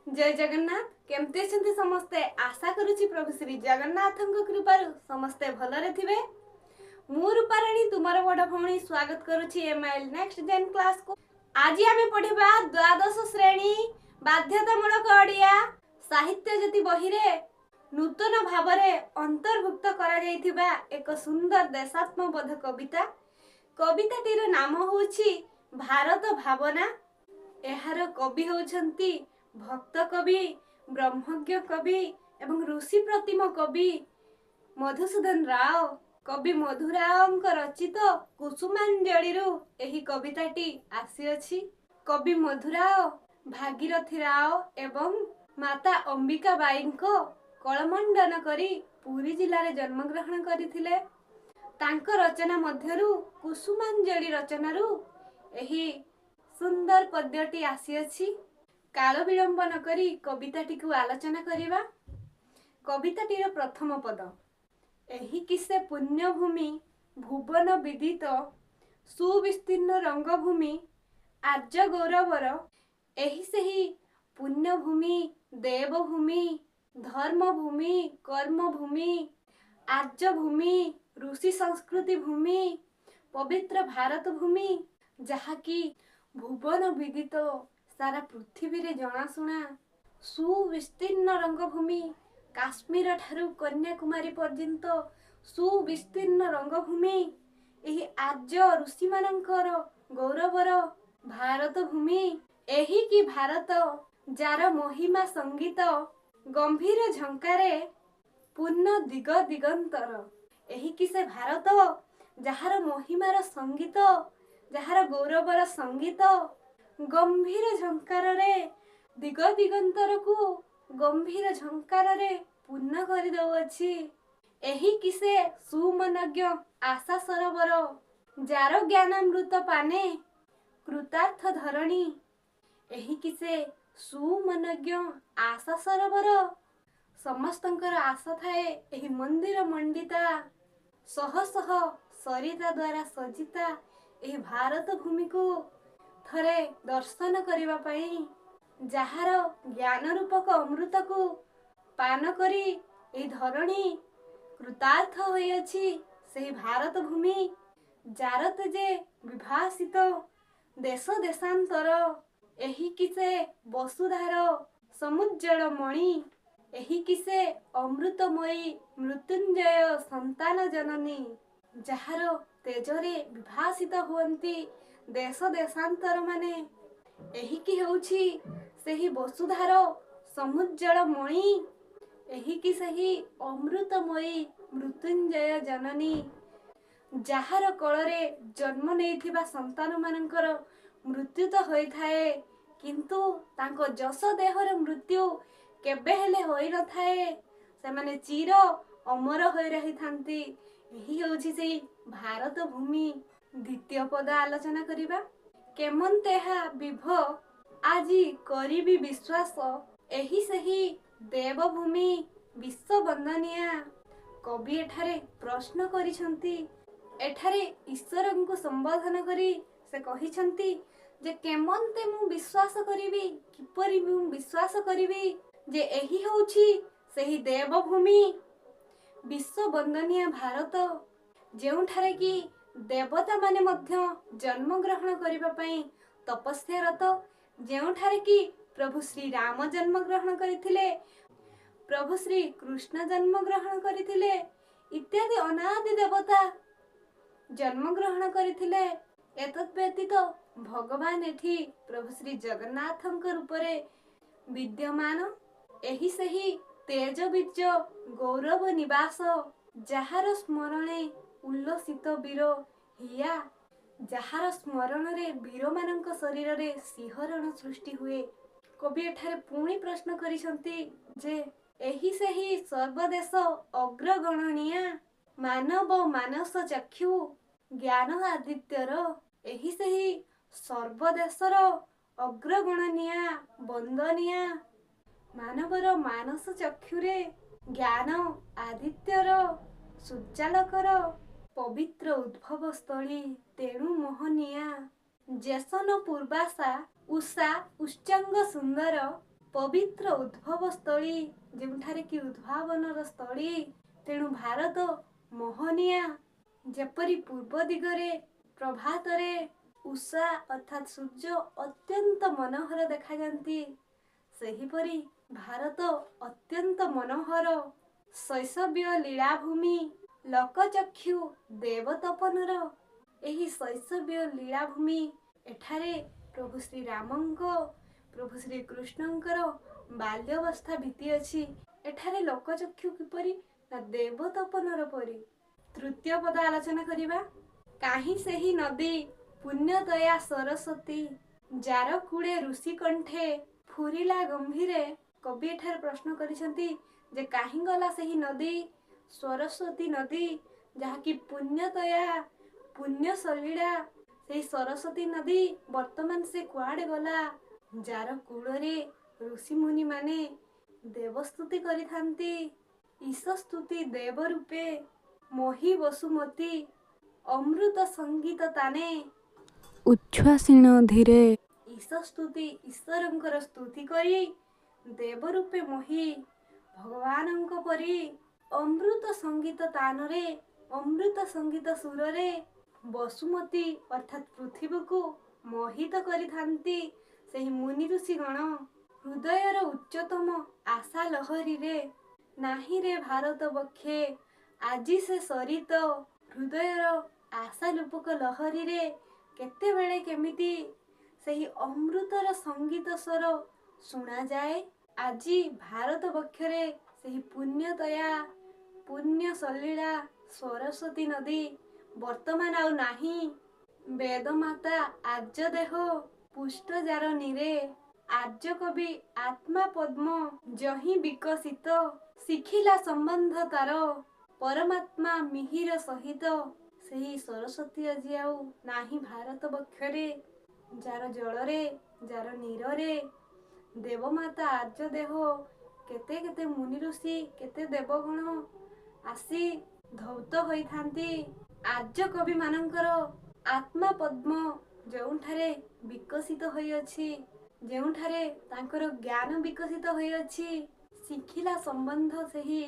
जय जगन्नाथ। केमती अछंती समस्ते? आशा करुछि प्रभु श्री जगन्नाथଙ୍କ कृपारु समस्ते भलरे थिबे। मु रूपाराणी तुमर बड़ भौणी स्वागत करुछि एमआईएल नेक्स्ट जेन क्लास को। आज आमे पढिबा द्वादश श्रेणी बाध्यतामूलक ओडिया साहित्य ज्योति बही रे नूतन भावरे अंतर्भुक्त करा जायथिबा एक सुंदर देशात्मबोध कविता। कविताटीर नाम होछि भारत भावना। एहार कवि होछंती भक्त कवि, ब्रह्मज्ञ कवि एवं ऋषि प्रतिम कवि मधुसूदन राव। कवि मधुराव रचित कुसुमांजलि एही कविताटी आसीअछि। कवि मधुराव भागीरथी राव एवं माता अंबिका बाईंको कलमंडन करी पुरी जिल्लारे जन्मग्रहण करथिले। तांक रचना मध्यरु कुसुमांजलि रचनारु एही सुंदर पद्यटी आसीअछि। काल विलंब न करी कविताटी को आलोचना करिबा। कविताटीर प्रथम पद। एही किसे पुण्यभूमि भुवन विदित सुविस्तीर्ण रंगभूमि आर्य गौरवर। एही सेही पुण्यभूमि देवभूमि धर्मभूमि कर्मभूमि आर्य भूमि ऋषि संस्कृति भूमि पवित्र भारत भूमि, जहाँकि भुवन विदित सारा पृथ्वी रे जनाशुना सुविस्तीर्ण रंगभूमि। काश्मीर ठारू कन्याकुमारी पर्यंत सुविस्तीर्ण रंगभूमि। एही आर्य ऋषि मानकर गौरवर भारत भूमि। एही कि भारत जार महिमा संगीत गंभीर झंकारे पूर्ण दिग दिगंतर। एही कि से भारत जहार महिमार संगीत जहार गौरवर संगीत गंभीर झंकार रे दिग दिगंतर को गंभीर झंकार रे पूर्ण कर दउछि। एही किसे सुमनज्ञ आशा सरोवर जार ज्ञानामृत पाने कृतार्थ धरणी। एही किसे सुमनज्ञ आशा सरोवर समस्तंकर आशा थाए एही मंदिर मंडिता शह शह सरिता द्वारा सजिता एही भारत भूमि को थरे दर्शन करिबा पई, जहार ज्ञान रूपक अमृत को पान करी एही धरणी कृतार्थ होइछि। सेही भारत भूमि जार तेजे विभासित देश देशांतर। एही किसे वसुधार समुज्जल मणि। एही किसे अमृतमयी मृत्युंजय संतान जननी, जहार तेजरे विभासित हुअन्ति देश देशांतर माने। एही कि हेउछि सेही वसुधार समुज्जल मणि। एही कि सेही अमृतमयी मृत्युंजय जननी, जहार कलरे जन्म नेइथिबा संतान मानकर मृत्यु तो होई थाए, किंतु तांको जस देहर मृत्यु केबे हेले होई न थाए। से माने चिर अमर होई रही थांती। एही हेउछि सेही भारत भूमि। द्वितीय पद आलोचना करिबा। केमंतेहा विभ आजी करिबी विश्वास एही सेही देवभूमि विश्व वंदनिया। कवि एठारे प्रश्न करिसंती। एठारे ईश्वरंकु संबोधन करी से कहिसंती जे केमंते मु विश्वास करिबी, किपरि मु विश्वास करिबी जे एही होउछि सेही देवभूमि विश्व वंदनिया भारत, जेउठारे कि देवता माने मध्य जन्म ग्रहण करिबा पई तपस्यारत। जेउठारे कि प्रभु श्री राम जन्म ग्रहण करिथिले, प्रभु श्री कृष्ण जन्म ग्रहण करिथिले, इत्यादि अनादि देवता जन्म ग्रहण करिथिले। एतत् व्यतीत भगवान एठी प्रभु श्री जगन्नाथଙ୍କ रूपरे विद्यमान। एही सेही तेज बीज गौरव निवास, जहार स्मरणे उल्लसित वीर हिया। जहार स्मरण रे वीर मानक शरीर रे सिहरण सृष्टि हुए। कवि एठारे पुणी प्रश्न करिसंती जे एही सेही सर्वदेश अग्रगणनीय मानव मानस चक्षु ज्ञान आदित्यर। एही सेही सर्वदेशर अग्रगणनीय वंदनीय मानवर मानस चक्षुरे ज्ञान आदित्यर सूर्यालोकर पवित्र उद्भव स्थली तेणु मोहनिया। जेसन पूर्वाशा उषा उच्चांग सुंदर पवित्र उद्भव स्थली जेठारे कि उद्भावनर स्थली। तेणु भारत मोहनिया जेपरी पूर्व दिगरे प्रभातरे उषा अर्थात सूर्य अत्यंत मनोहर देखा जाती, सेहीपरि भारत अत्यंत मनोहर शैशव्य लीलाभूमि लोकचक्षु देवतपनर एही शैशव्य लीलाभूमि। एठारे प्रभु श्री रामंको प्रभु श्री कृष्णंकर बाल्यवस्था बीती अछि। एठारे लोकचक्षु किपरि ना देवतपनर परि। तृतीय पद आलोचना करिबा। काहीं सेही नदी पुण्यदया सरस्वती जार कूड़े ऋषि कंठे फुरिला गंभीरे। कवि एठारे प्रश्न करिसंती जे काहीं गला सेही नदी सरस्वती नदी जहाँकि पुण्यदया पुण्य सलीला से सरस्वती नदी वर्तमान से कुआड़े गला। जार कूड़े ऋषि मुनि माने देवस्तुति करिथांती। ईशस्तुति देव रूपे मोहि वसुमती अमृत संगीत ताने उच्छ्वासीन धीरे। ईशस्तुति ईश्वरंकर स्तुति करी देव रूपे मोहि भगवानंक परी अमृत संगीत तानरे अमृत संगीत सुररे वसुमती अर्थात पृथ्वी को मोहित करिथांती सेही मुनि ऋषि गण। हृदयर उच्चतम आशा लहरी रे नाही रे भारत बक्षे आजी से सरित। हृदयर आशा रूपक लहरी रे केते बेले केमिति सेही अमृतर संगीत स्वर सुना जाए। आजी भारत बक्षरे सेही पुण्यदया पुण्य सलीला सरस्वती नदी वर्तमान आउ नाही। वेदमाता आर्य देह पुष्ट जार नीरे आर्य कवि आत्मा पद्म जही विकसित शिखिला संबंध तार परमात्मा मिहिर सहित। सेही सरस्वती आजी आउ नाही भारत बक्षरे जार जलरे जार नीरे देवमाता आर्य देह केते केते मुनि ऋषि केते देवगण आसी धौत होइथांती। आर्य कवि मानकर आत्मा पद्म जोंठारे विकसित होई अछि जोंठारे तांकर ज्ञान विकसित होई अछि शिखिला संबंध सेही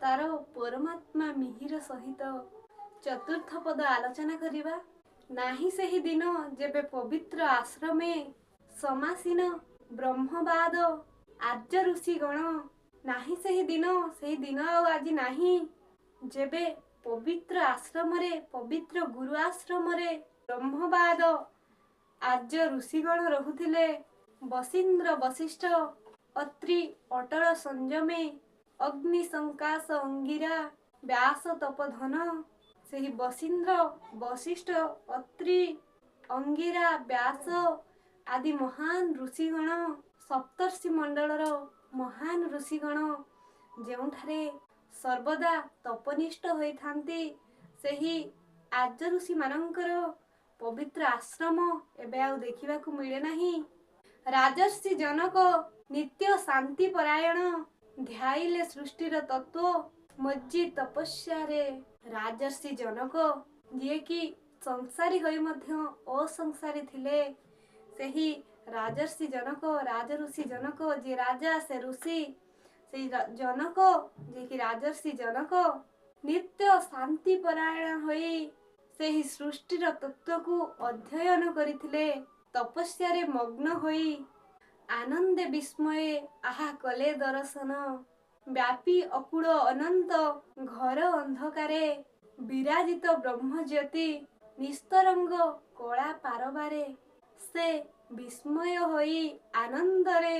तार परमात्मा मिहिर सहित। चतुर्थ पद आलोचना करिबा। नाही सेही दिन जेबे पवित्र आश्रमे समासीन ब्रह्मवाद आर्य ऋषि गण। नाही सेही दिन आउ आजी नाही जेबे पवित्र आश्रम रे पवित्र गुरु आश्रम रे ब्रह्मवाद आर्य ऋषिगण रहुथिले। वशिंद्र वशिष्ठ अत्रि अटल संयमे अग्नि संकाश अंगिरा व्यास तपधन। सेही वशिंद्र वशिष्ठ अत्रि अंगिरा व्यास आदि महान ऋषिगण सप्तर्षि मंडलर महान ऋषिगण जेउठारे सर्वदा तपनिष्ठ होइथांती सेही आर्य ऋषि मानकर पवित्र आश्रम एबे आउ देखिबाकू मिले नाही। राजर्षि जनक नित्य शांति परायण ध्याइले सृष्टिर तत्व मज्जी तपस्या रे। राजर्षि जनक जे कि संसारी होई मध्य असंसारी थिले सेही राजर्षि जनक राजऋषि जनक जे राजा से ऋषि से जनक जे कि राजर्षि जनक नित्य शांति परायण होई सेही सृष्टिर तत्व को अध्ययन करिथिले। तपस्या रे मग्न होई आनंदे विस्मये आहा कले दर्शन। व्यापी अकूल अनंत घर अंधकारे विराजित ब्रह्म ज्योति निस्तरंग कला पारबारे से विस्मय होई आनंदरे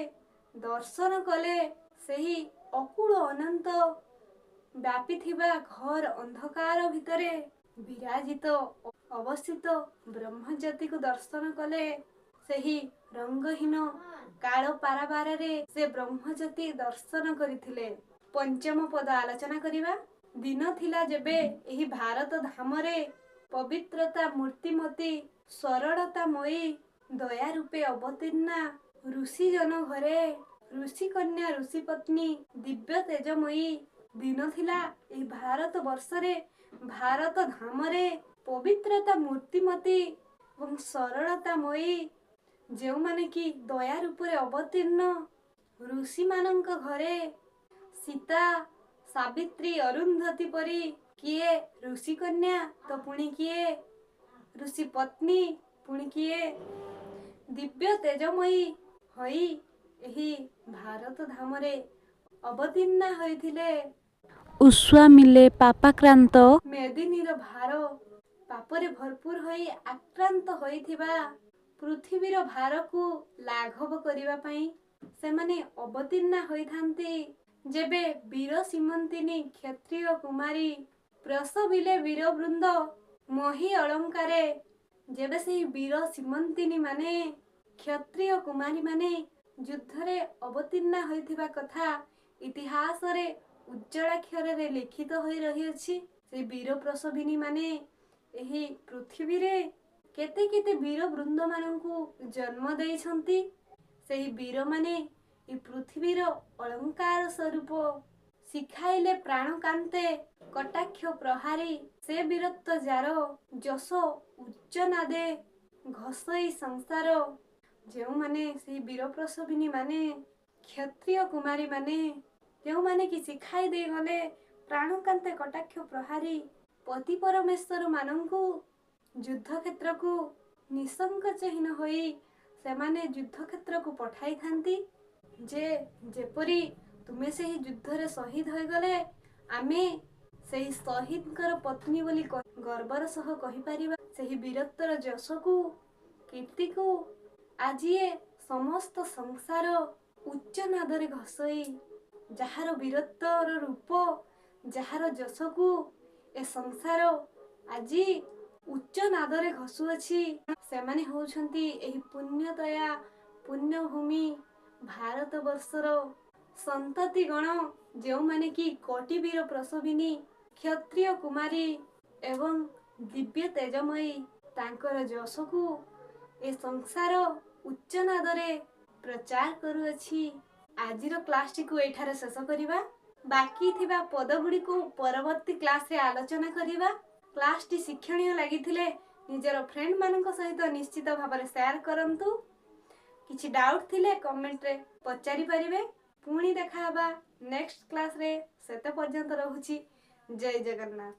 दर्शन कले सेही अकूल अनंत व्यापी थिबा घर अंधकार भितरे विराजित अवस्थित ब्रह्म ज्योति को दर्शन कले। सेही रंगहीन काल पाराबारे से ब्रह्म ज्योति दर्शन करिथिले। पंचम पद आलोचना करिबा। दिन थिला जेबे एही भारत धामरे पवित्रता मूर्तिमती सरलतामयी दया रूपे अवतीर्णा ऋषि जन घरे ऋषि कन्या ऋषि पत्नी दिव्य तेजमयी दिन थिला एही भारत वर्षरे भारत धामरे पवित्रता मूर्तिमती एवं सरलतामयी जो माने कि दया रूपरे अवतीर्ण ऋषि मानक घरे सीता सावित्री अरुंधति परी किए ऋषि कन्या तो पुणी किए ऋषि पत्नी पुणी किए दिव्य तेजमयी होई एही भारत धामरे अवतीर्णा होइथिले। उस्वामिले पापाक्रांत मेदिनीर भार पापरे भरपूर होई आक्रांत होइथिबा पृथ्वीर भारକୁ लाघव କରିବା ପାଇଁ ସେମାନେ ଅବତୀର୍ଣ୍ଣା ହୋଇଥାନ୍ତି। ଯେବେ ବୀର ସୀମନ୍ତିନୀ କ୍ଷତ୍ରିୟ କୁମାରୀ ପ୍ରସବିଲେ ବୀରବୃନ୍ଦ ମହି ଅଳଙ୍କାରେ ଯେବେ ସେହି ବୀର ସୀମନ୍ତିନୀ ମାନେ କ୍ଷତ୍ରିୟ କୁମାରୀ ମାନେ ଯୁଦ୍ଧରେ ଅବତୀର୍ଣ୍ଣା ହୋଇଥିବା କଥା ଇତିହାସରେ ଉଜ୍ଜଳାକ୍ଷରରେ ଲିଖିତ ହୋଇ ରହିଅଛି। ସେହି ବୀର ପ୍ରସବିନୀ ମାନେ ଏହି ପୃଥିବୀରେ କେତେ କେତେ ବୀର ବୃନ୍ଦ ମାନଙ୍କୁ ଜନ୍ମ ଦେଇଛନ୍ତି। ସେହି ବୀରମାନେ ଏ ପୃଥିବୀର ଅଳଙ୍କାର ସ୍ୱରୂପ ଶିଖାଇଲେ ପ୍ରାଣକାନ୍ତେ କଟାକ୍ଷ ପ୍ରହାରୀ ସେ ବୀରତ୍ୱ ଯାର ଯଶ ଉଚ୍ଚ ନାଦେ ଘଷଇ ସଂସାର। ଯେଉଁମାନେ ସେହି ବୀର ପ୍ରସବିନୀ ମାନେ କ୍ଷତ୍ରିୟ କୁମାରୀ ମାନେ ଯେଉଁମାନେ କି ଶିଖାଇ ଦେଇଗଲେ ପ୍ରାଣକାନ୍ତେ କଟାକ୍ଷ ପ୍ରହାରୀ ପତି ପରମେଶ୍ୱର ମାନଙ୍କୁ ଯୁଦ୍ଧ କ୍ଷେତ୍ରକୁ ନିସଙ୍କଚହୀନ ହୋଇ ସେମାନେ ଯୁଦ୍ଧ କ୍ଷେତ୍ରକୁ ପଠାଇଥାନ୍ତି ଯେ ଯେପରି ତୁମେ ସେହି ଯୁଦ୍ଧରେ ଶହୀଦ ହୋଇଗଲେ ଆମେ ସେହି ଶହୀଦଙ୍କର ପତ୍ନୀ ବୋଲି ଗର୍ବର ସହ କହିପାରିବା। ସେହି ବୀରତ୍ୱର ଯଶକୁ କୀର୍ତ୍ତିକୁ ଆଜି ଏ ସମସ୍ତ ସଂସାର ଉଚ୍ଚ ନାଦରେ ଘଷଇ ଯାହାର ବୀରତ୍ୱର ରୂପ ଯାହାର ଯଶକୁ ଏ ସଂସାର ଆଜି ଉଚ୍ଚ ନାଦରେ ଘଷୁଅଛି ସେମାନେ ହେଉଛନ୍ତି ଏହି ପୁଣ୍ୟତୟା ପୁଣ୍ୟଭୂମି ଭାରତ ବର୍ଷର ସନ୍ତତି ଗଣ ଯେଉଁମାନେ କି କୋଟି ବୀର ପ୍ରସବିନୀ କ୍ଷତ୍ରିୟ କୁମାରୀ ଏବଂ ଦିବ୍ୟ ତେଜମୟୀ ତାଙ୍କର ଯଶକୁ ଏ ସଂସାର ଉଚ୍ଚ ନାଦରେ ପ୍ରଚାର କରୁଅଛି। ଆଜିର କ୍ଲାସଟିକୁ ଏଠାରେ ଶେଷ କରିବା। ବାକି ଥିବା ପଦ ଗୁଡ଼ିକୁ ପରବର୍ତ୍ତୀ କ୍ଲାସରେ ଆଲୋଚନା କରିବା। କ୍ଲାସଟି ଶିକ୍ଷଣୀୟ ଲାଗିଥିଲେ ନିଜର ଫ୍ରେଣ୍ଡ ମାନଙ୍କ ସହିତ ନିଶ୍ଚିତ ଭାବରେ ସେୟାର କରନ୍ତୁ। କିଛି ଡାଉଟ୍ ଥିଲେ କମେଣ୍ଟରେ ପଚାରି ପାରିବେ। ପୁଣି ଦେଖା ହେବା ନେକ୍ସଟ କ୍ଲାସରେ। ସେତେ ପର୍ଯ୍ୟନ୍ତ ରହୁଛି। ଜୟ ଜଗନ୍ନାଥ।